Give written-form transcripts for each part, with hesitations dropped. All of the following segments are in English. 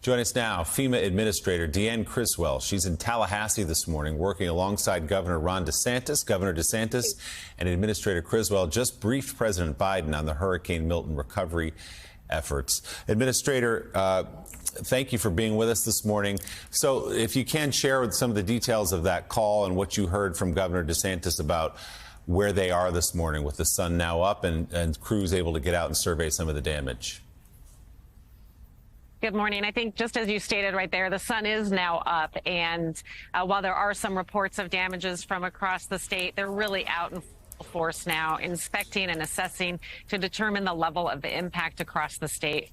Join us now, FEMA Administrator Deanne Criswell. She's in Tallahassee this morning working alongside Governor Ron DeSantis. Governor DeSantis and Administrator Criswell just briefed President Biden on the Hurricane Milton recovery efforts. Administrator, thank you for being with us this morning. So if you can share with some of the details of that call and what you heard from Governor DeSantis about where they are this morning with the sun now up and crews able to get out and survey some of the damage. Good morning. I think just as you stated right there, the sun is now up. And while there are some reports of damages from across the state, they're really out in full force now, inspecting and assessing to determine the level of the impact across the state.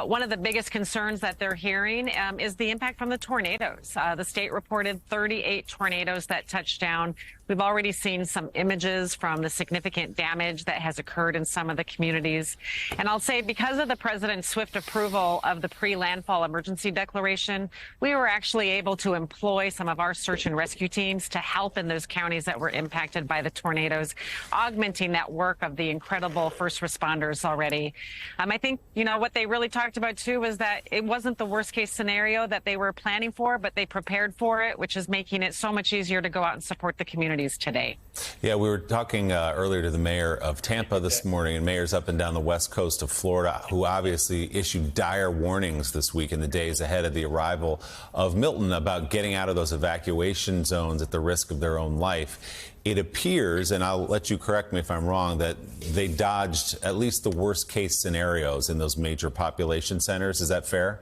One of the biggest concerns that they're hearing is the impact from the tornadoes. The state reported 38 tornadoes that touched down. We've already seen some images from the significant damage that has occurred in some of the communities. And I'll say because of the president's swift approval of the pre-landfall emergency declaration, we were actually able to employ some of our search and rescue teams to help in those counties that were impacted by the tornadoes, augmenting that work of the incredible first responders already. I think, you know, what they really talked about, too, was that it wasn't the worst case scenario that they were planning for, but they prepared for it, which is making it so much easier to go out and support the community today. Yeah, we were talking earlier to the mayor of Tampa this morning and mayors up and down the west coast of Florida who obviously issued dire warnings this week in the days ahead of the arrival of Milton about getting out of those evacuation zones at the risk of their own life. It appears, and I'll let you correct me if I'm wrong, that they dodged at least the worst case scenarios in those major population centers. Is that fair?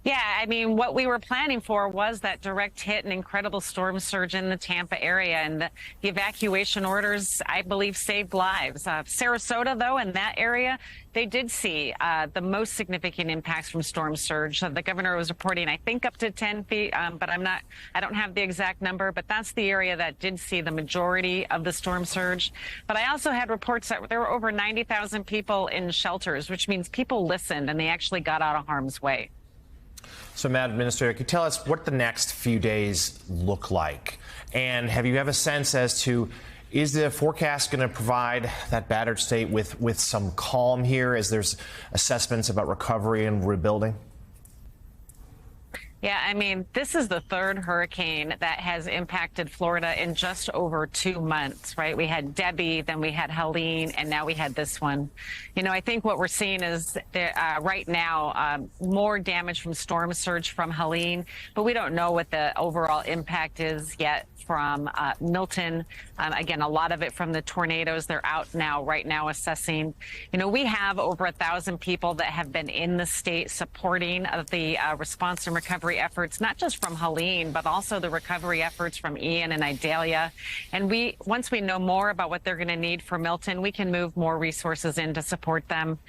Yeah, I mean, what we were planning for was that direct hit and incredible storm surge in the Tampa area. And the evacuation orders, I believe, saved lives. Sarasota, though, in that area, they did see the most significant impacts from storm surge. The governor was reporting, I think, up to 10 feet, but I don't have the exact number. But that's the area that did see the majority of the storm surge. But I also had reports that there were over 90,000 people in shelters, which means people listened and they actually got out of harm's way. So, Madam Administrator, could you tell us what the next few days look like? And have a sense as to, is the forecast going to provide that battered state with some calm here as there's assessments about recovery and rebuilding? Yeah, I mean, this is the third hurricane that has impacted Florida in just over 2 months, right? We had Debbie, then we had Helene, and now we had this one. You know, I think what we're seeing is right now more damage from storm surge from Helene, but we don't know what the overall impact is yet from Milton. Again, a lot of it from the tornadoes. They're out now, right now, assessing. You know, we have over 1,000 people that have been in the state supporting the response and recovery efforts, not just from Helene, but also the recovery efforts from Ian and Idalia. And once we know more about what they're going to need for Milton, we can move more resources in to support them.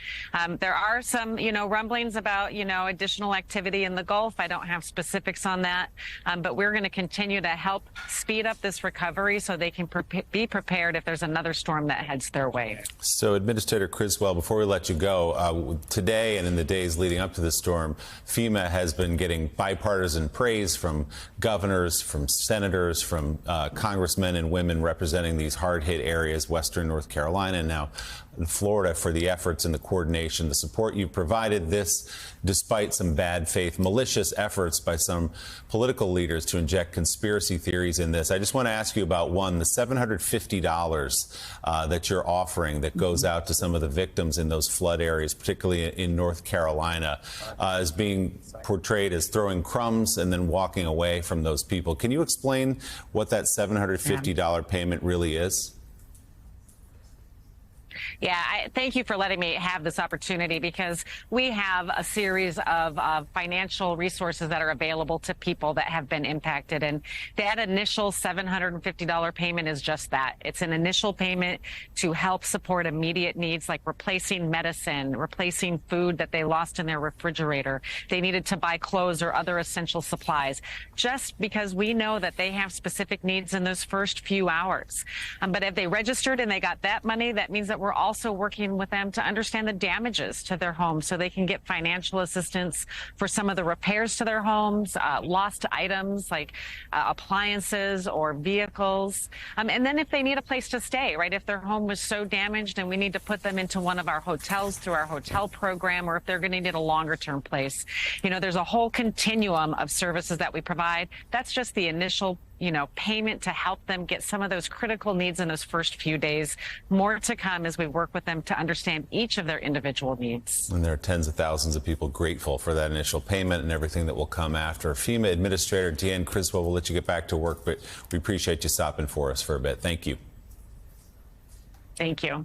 There are some, rumblings about, additional activity in the Gulf. I don't have specifics on that, but we're going to continue to help speed up this recovery so they can be prepared if there's another storm that heads their way. So, Administrator Criswell, before we let you go, today and in the days leading up to the storm, FEMA has been getting bipartisan praise from governors, from senators, from congressmen and women representing these hard-hit areas, western North Carolina and now in Florida, for the efforts and the coordination, the support you've provided. This despite some bad faith, malicious efforts by some political leaders to inject conspiracy theories in this. I just want to ask you about one, the $750 that you're offering that goes out to some of the victims in those flood areas, particularly in North Carolina, is being portrayed as throwing crumbs and then walking away from those people. Can you explain what that $750 payment really is? Yeah, thank you for letting me have this opportunity, because we have a series of financial resources that are available to people that have been impacted. And that initial $750 payment is just that. It's an initial payment to help support immediate needs like replacing medicine, replacing food that they lost in their refrigerator. They needed to buy clothes or other essential supplies, just because we know that they have specific needs in those first few hours. But if they registered and they got that money, that means that we're we're also working with them to understand the damages to their homes so they can get financial assistance for some of the repairs to their homes, lost items like appliances or vehicles. And then if they need a place to stay, right, if their home was so damaged and we need to put them into one of our hotels through our hotel program, or if they're going to need a longer term place. There's a whole continuum of services that we provide. That's just the initial payment to help them get some of those critical needs in those first few days. More to come as we work with them to understand each of their individual needs. And there are tens of thousands of people grateful for that initial payment and everything that will come after. FEMA Administrator Deanne Criswell will let you get back to work, but we appreciate you stopping for us for a bit. Thank you. Thank you.